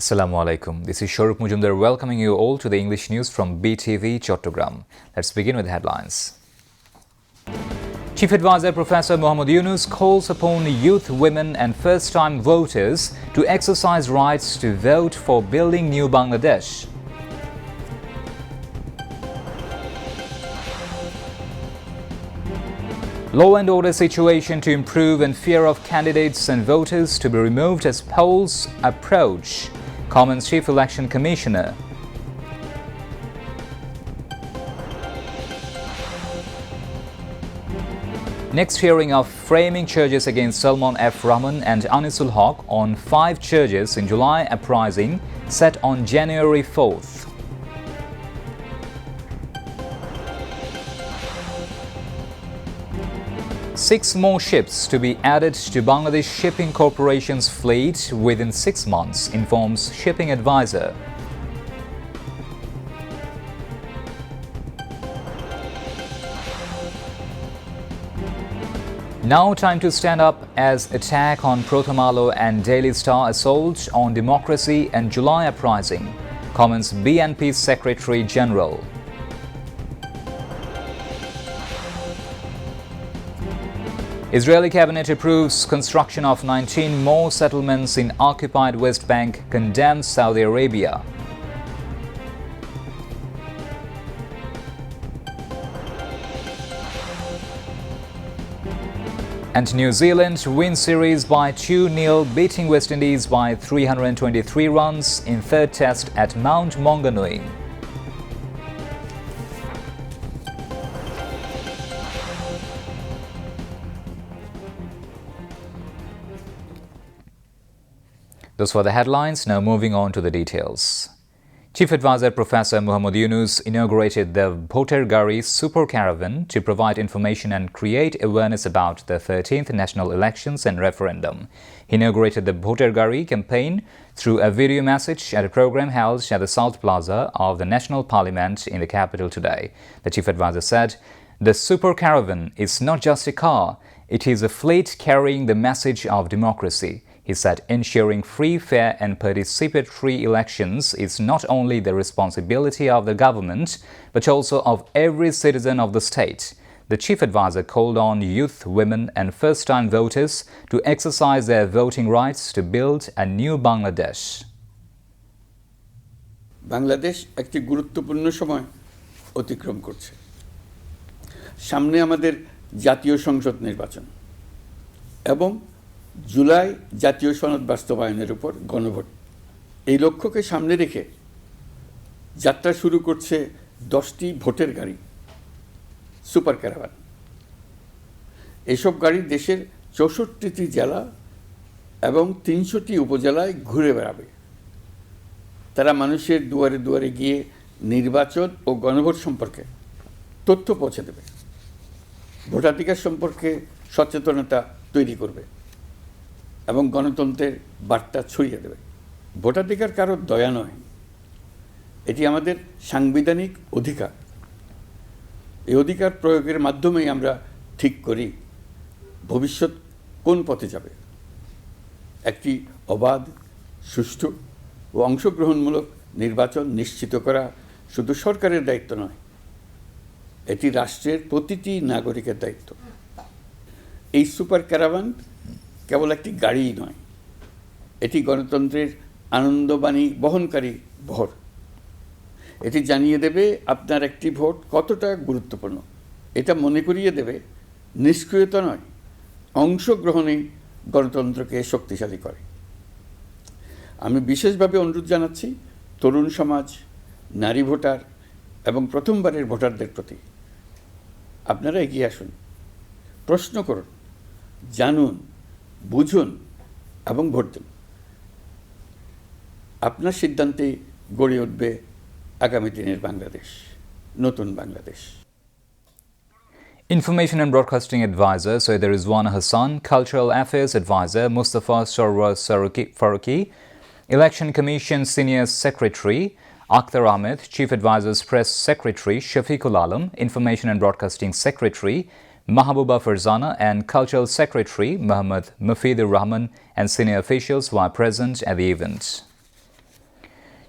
Assalamu alaikum. This is Sharup Mujumdar welcoming you all to the English news from Btv-Chattogram. Let's begin with the headlines. Chief Adviser Professor Muhammad Yunus calls upon youth, women and first-time voters to exercise rights to vote for building new Bangladesh. Law and order situation to improve and fear of candidates and voters to be removed as polls approach, comments Chief Election Commissioner. Next hearing of framing charges against Salman F. Rahman and Anisul Haq on 5 charges in July uprising set on January 4th. Six more ships to be added to Bangladesh Shipping Corporation's fleet within 6 months, informs Shipping Adviser. Now time to stand up as attack on Prathamalo and Daily Star assault on democracy and July uprising, comments BNP Secretary General. Israeli cabinet approves construction of 19 more settlements in occupied West Bank, condemns Saudi Arabia. And New Zealand win series by 2-0, beating West Indies by 323 runs in third test at Mount Maunganui. Those were the headlines. Now moving on to the details. Chief Adviser Professor Muhammad Yunus inaugurated the Voter Gari Super Caravan to provide information and create awareness about the 13th national elections and referendum. He inaugurated the Voter Gari campaign through a video message at a program held at the South Plaza of the National Parliament in the capital today. The Chief Adviser said, "The Super Caravan is not just a car, it is a fleet carrying the message of democracy." He said ensuring free, fair and participatory elections is not only the responsibility of the government, but also of every citizen of the state. The Chief Adviser called on youth, women and first-time voters to exercise their voting rights to build a new Bangladesh. Bangladesh একটি গুরুত্বপূর্ণ সময় অতিক্রম করছে। সামনে আমাদের জাতীয় সংসদ নির্বাচন এবং জুলাই জাতীয় সনদ বাস্তবায়নের উপর গণভোট। এই লক্ষ্যকে সামনে রেখে যাত্রা শুরু করছে 10টি ভোটের গাড়ি সুপার ক্যারাভান। এইসব গাড়ি দেশের 64টি জেলা এবং 300টি উপজেলায় ঘুরে বেড়াবে। তারা মানুষের দুয়ারে দুয়ারে গিয়ে নির্বাচন ও গণভোট সম্পর্কে তথ্য পৌঁছে দেবে, ভোটাধিকার সম্পর্কে সচেতনতা তৈরি করবে এবং গণতন্ত্রের বার্তা ছড়িয়ে দেবে। ভোটাধিকার কারো দয়া নয়, এটি আমাদের সাংবিধানিক অধিকার। এই অধিকার প্রয়োগের মাধ্যমেই আমরা ঠিক করি ভবিষ্যৎ কোন পথে যাবে। একটি অবাধ, সুষ্ঠু ও অংশগ্রহণমূলক নির্বাচন নিশ্চিত করা শুধু সরকারের দায়িত্ব নয়, এটি রাষ্ট্রের প্রতিটি নাগরিকের দায়িত্ব। এই সুপার ক্যারাভান কেবল একটি গাড়িই নয়, এটি গণতন্ত্রের আনন্দবাণী বহনকারী ভোট। এটি জানিয়ে দেবে আপনার একটি ভোট কতটা গুরুত্বপূর্ণ। এটা মনে করিয়ে দেবে নিষ্ক্রিয়তা নয়, অংশগ্রহণই গণতন্ত্রকে শক্তিশালী করে। আমি বিশেষভাবে অনুরোধ জানাচ্ছি তরুণ সমাজ, নারী ভোটার এবং প্রথমবারের ভোটারদের প্রতি, আপনারা এগিয়ে আসুন, প্রশ্ন করুন, জানুন, বুঝুন এবং ভোট দিন। আপনার সিদ্ধান্তে গড়ে উঠবে আগামী দিনের বাংলাদেশ, নতুন Bangladesh. Information and Broadcasting Advisor Syed Rizwan Hassan, Cultural Affairs Advisor Mustafa Sarwar Faruqi, Election Commission Senior Secretary Akhtar Ahmed, Chief Advisor's Press Secretary Shafiqul Alam, Information and Broadcasting Secretary Mahabuba Farzana and Cultural Secretary Muhammad Mufidur Rahman and senior officials were present at the event.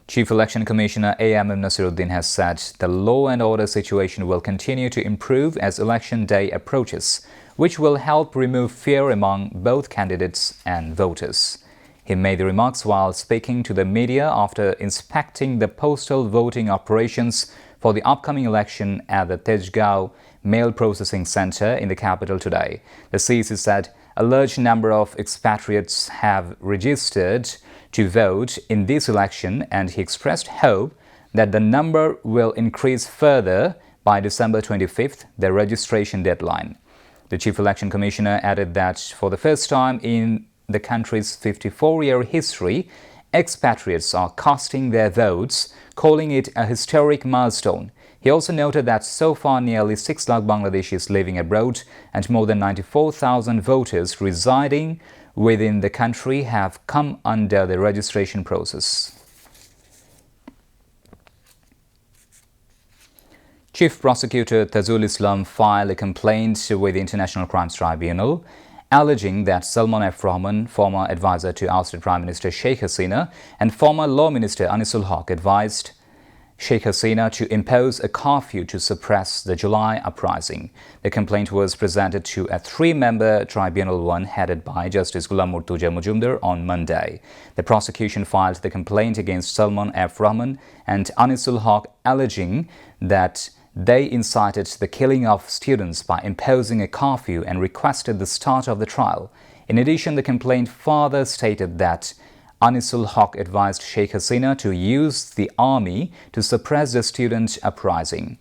Chief Election Commissioner A.M. Nasiruddin has said the law and order situation will continue to improve as election day approaches, which will help remove fear among both candidates and voters. He made the remarks while speaking to the media after inspecting the postal voting operations for the upcoming election at the Tejgaon Mail Processing Center in the capital today. The CEC said a large number of expatriates have registered to vote in this election, and he expressed hope that the number will increase further by December 25th, the registration deadline. The Chief Election Commissioner added that for the first time in the country's 54-year history, expatriates are casting their votes, calling it a historic milestone. He also noted that so far nearly 6 lakh Bangladeshis living abroad and more than 94,000 voters residing within the country have come under the registration process. Chief Prosecutor Tajul Islam filed a complaint with the International Crimes Tribunal, alleging that Salman F. Rahman, former advisor to ousted Prime Minister Sheikh Hasina, and former Law Minister Anisul Haq advised Sheikh Hasina to impose a curfew to suppress the July uprising. The complaint was presented to a 3-member Tribunal 1 headed by Justice Ghulam Murtuja Majumdar on Monday. The prosecution filed the complaint against Salman F. Rahman and Anisul Haq, alleging that they incited the killing of students by imposing a curfew and requested the start of the trial. In addition, the complaint further stated that Anisul Haq advised Sheikh Hasina to use the army to suppress the student uprising.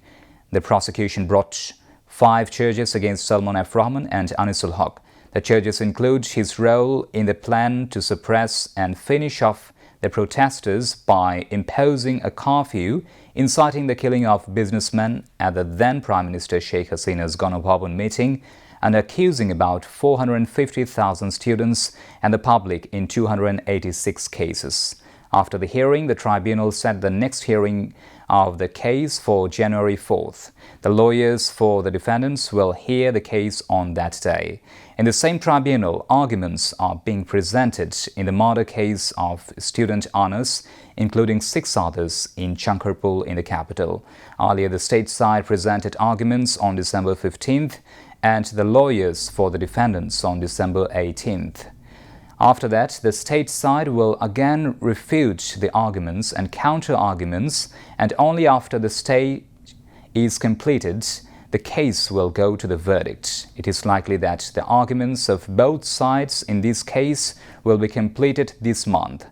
The prosecution brought 5 charges against Salman F. Rahman and Anisul Haq. The charges include his role in the plan to suppress and finish off the protesters by imposing a curfew, inciting the killing of businessmen at the then Prime Minister Sheikh Hasina's Ganabhavan meeting, and accusing about 450,000 students and the public in 286 cases. After the hearing, the tribunal set the next hearing of the case for January 4th. The lawyers for the defendants will hear the case on that day. In the same tribunal, arguments are being presented in the murder case of student Anas, including 6 others in Chankarpur in the capital. Earlier, the state side presented arguments on December 15th and the lawyers for the defendants on December 18th. After that, the state side will again refute the arguments and counter-arguments, and only after the stay is completed, the case will go to the verdict. It is likely that the arguments of both sides in this case will be completed this month.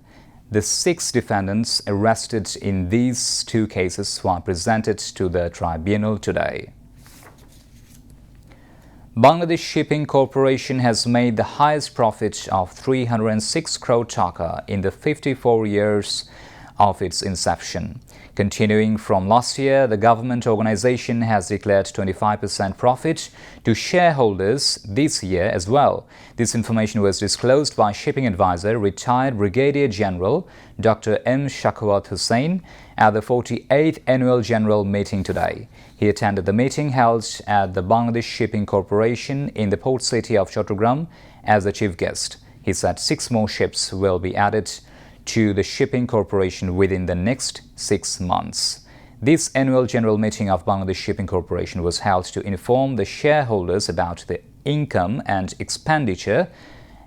The 6 defendants arrested in these 2 cases were presented to the tribunal today. Bangladesh Shipping Corporation has made the highest profit of 306 crore taka in the 54 years of its inception. Continuing from last year, the government organization has declared 25% profit to shareholders this year as well. This information was disclosed by Shipping Advisor, retired Brigadier General Dr. M. Shakwat Hussain at the 48th Annual General Meeting today. He attended the meeting held at the Bangladesh Shipping Corporation in the port city of Chattogram as the chief guest. He said 6 more ships will be added to the Shipping Corporation within the next 6 months. This annual general meeting of Bangladesh Shipping Corporation was held to inform the shareholders about the income and expenditure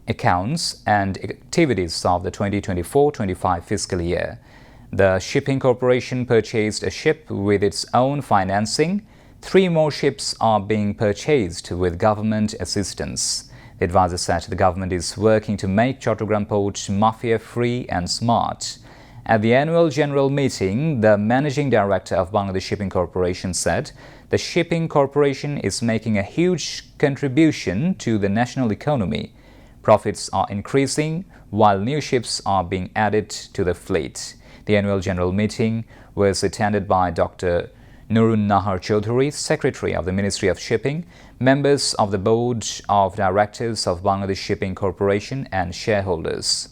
accounts and activities of the 2024-25 fiscal year. The Shipping Corporation purchased a ship with its own financing. 3 more ships are being purchased with government assistance. The advisor said the government is working to make Chattogram Port mafia-free and smart. At the annual general meeting, the managing director of Bangladesh Shipping Corporation said the Shipping Corporation is making a huge contribution to the national economy. Profits are increasing while new ships are being added to the fleet. The annual general meeting was attended by Dr. Nurun Nahar Chaudhary, Secretary of the Ministry of Shipping, members of the Board of Directors of Bangladesh Shipping Corporation and shareholders.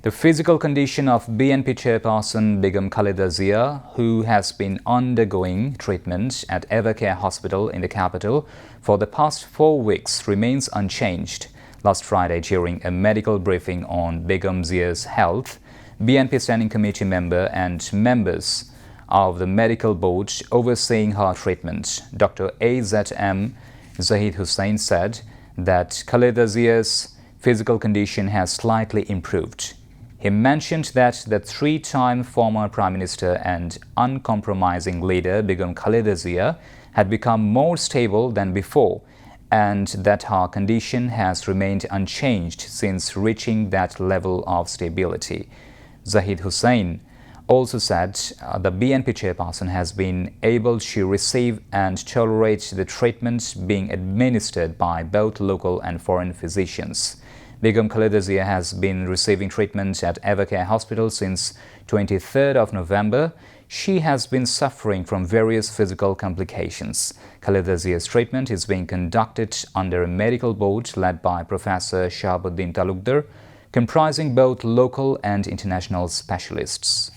The physical condition of BNP chairperson Begum Khaleda Zia, who has been undergoing treatment at Evercare Hospital in the capital for the past 4 weeks, remains unchanged. Last Friday, during a medical briefing on Begum Zia's health, BNP Standing Committee member and members of the medical board overseeing her treatment, Dr. AZM Zahid Hussain, said that Khaleda Zia's physical condition has slightly improved. He mentioned that the three-time former Prime Minister and uncompromising leader Begum Khaleda Zia had become more stable than before, and that her condition has remained unchanged since reaching that level of stability. Zahid Hussain also said the BNP chairperson has been able to receive and tolerate the treatment being administered by both local and foreign physicians. Begum Khaleda Zia has been receiving treatment at Evercare Hospital since 23rd of November. She has been suffering from various physical complications. Khaleda Zia's treatment is being conducted under a medical board led by Professor Shahabuddin Talukdar, comprising both local and international specialists.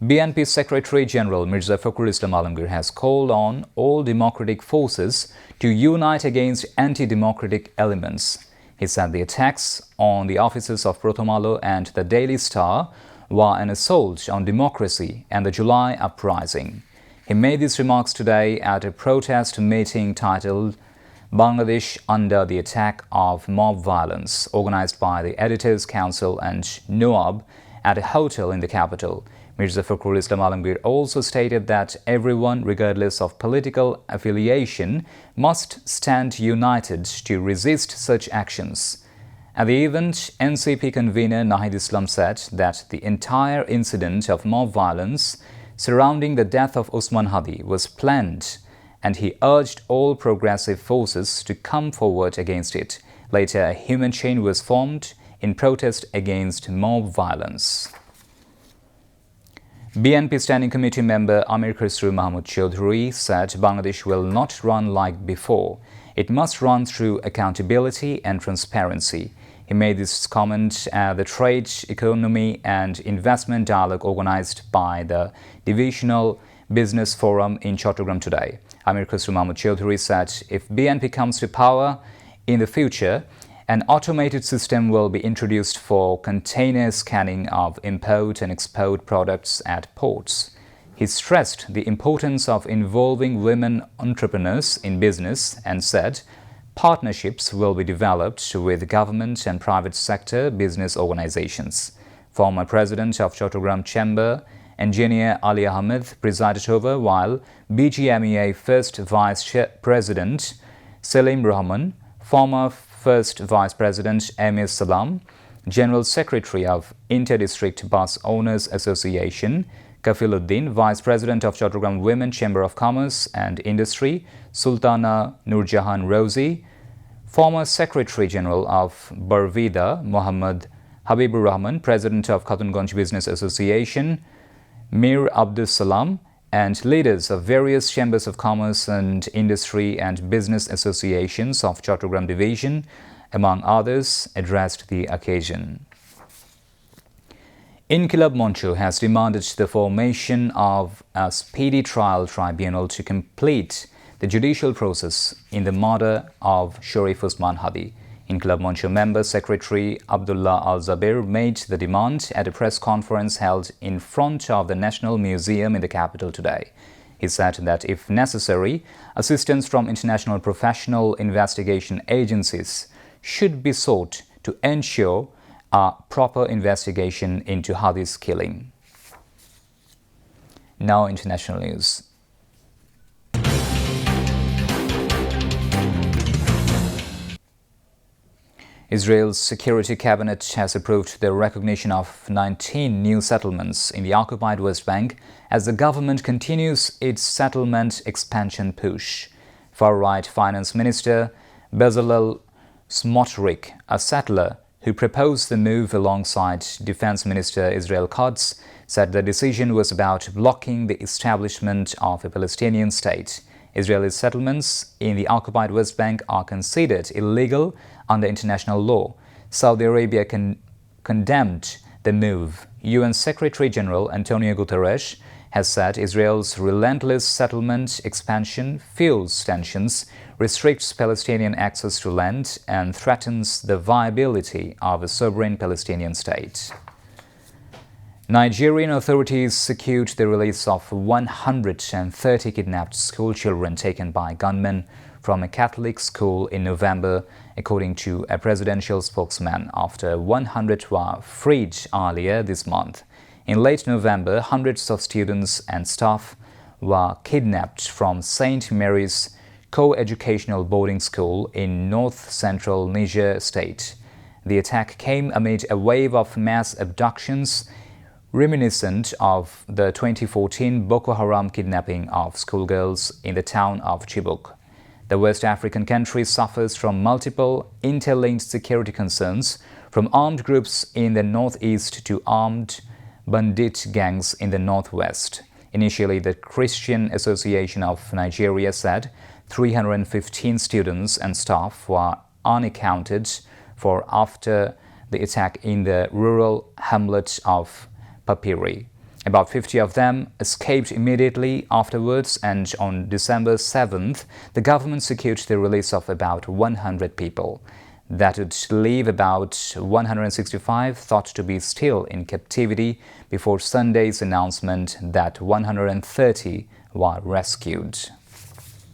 BNP Secretary General Mirza Fakhrul Islam Alamgir has called on all democratic forces to unite against anti-democratic elements. He said the attacks on the offices of Prothomalo and the Daily Star were an assault on democracy and the July uprising. He made these remarks today at a protest meeting titled Bangladesh Under the Attack of Mob Violence, organized by the Editors' Council and NOAB at a hotel in the capital. Mirza Fakhrul Islam Alamgir also stated that everyone, regardless of political affiliation, must stand united to resist such actions. At the event, NCP convener Nahid Islam said that the entire incident of mob violence surrounding the death of Usman Hadi was planned, and he urged all progressive forces to come forward against it. Later, a human chain was formed in protest against mob violence. BNP Standing Committee member Amir Khusru Mahmood Chaudhry said Bangladesh will not run like before. It must run through accountability and transparency. He made this comment at the Trade, Economy and Investment Dialogue organized by the Divisional Business Forum in Chattogram today. Amir Khusru Mahmood Chaudhry said if BNP comes to power in the future, an automated system will be introduced for container scanning of import and export products at ports. He stressed the importance of involving women entrepreneurs in business and said partnerships will be developed with government and private sector business organizations. Former President of Chattogram Chamber, Engineer Ali Ahmed, presided over, while BGMEA First Vice President Selim Rahman, former First Vice President Emir Salam, General Secretary of Inter-District Bus Owners Association, Kafiluddin, Vice President of Chattogram Women Chamber of Commerce and Industry, Sultana Nurjahan Rozi, former Secretary General of Barvida, Muhammad Habibur Rahman, President of Khatunganj Business Association, Mir Abdul Salam, and leaders of various chambers of commerce and industry and business associations of Chattogram Division, among others, addressed the occasion. Inkilab Moncho has demanded the formation of a speedy trial tribunal to complete the judicial process in the murder of Sharif Usman Hadi. Inkilab Moncho member Secretary Abdullah Al-Zabir made the demand at a press conference held in front of the National Museum in the capital today. He said that if necessary, assistance from international professional investigation agencies should be sought to ensure a proper investigation into Hadi's killing. Now, international news. Israel's Security Cabinet has approved the recognition of 19 new settlements in the occupied West Bank as the government continues its settlement expansion push. Far-right Finance Minister Bezalel Smotrich, a settler who proposed the move alongside Defense Minister Israel Katz, said the decision was about blocking the establishment of a Palestinian state. Israeli settlements in the occupied West Bank are considered illegal under international law. Saudi Arabia condemned the move. UN Secretary General Antonio Guterres has said Israel's relentless settlement expansion fuels tensions, restricts Palestinian access to land, and threatens the viability of a sovereign Palestinian state. Nigerian authorities secured the release of 130 kidnapped school children taken by gunmen from a Catholic school in November, according to a presidential spokesman, after 100 were freed earlier this month. In late November, hundreds of students and staff were kidnapped from St. Mary's Co-Educational Boarding School in north-central Niger state. The attack came amid a wave of mass abductions reminiscent of the 2014 Boko Haram kidnapping of schoolgirls in the town of Chibok. The West African country suffers from multiple interlinked security concerns, from armed groups in the northeast to armed bandit gangs in the northwest. Initially, the Christian Association of Nigeria said 315 students and staff were unaccounted for after the attack in the rural hamlet of Papiri. About 50 of them escaped immediately afterwards, and on December 7th, the government secured the release of about 100 people. That would leave about 165 thought to be still in captivity before Sunday's announcement that 130 were rescued.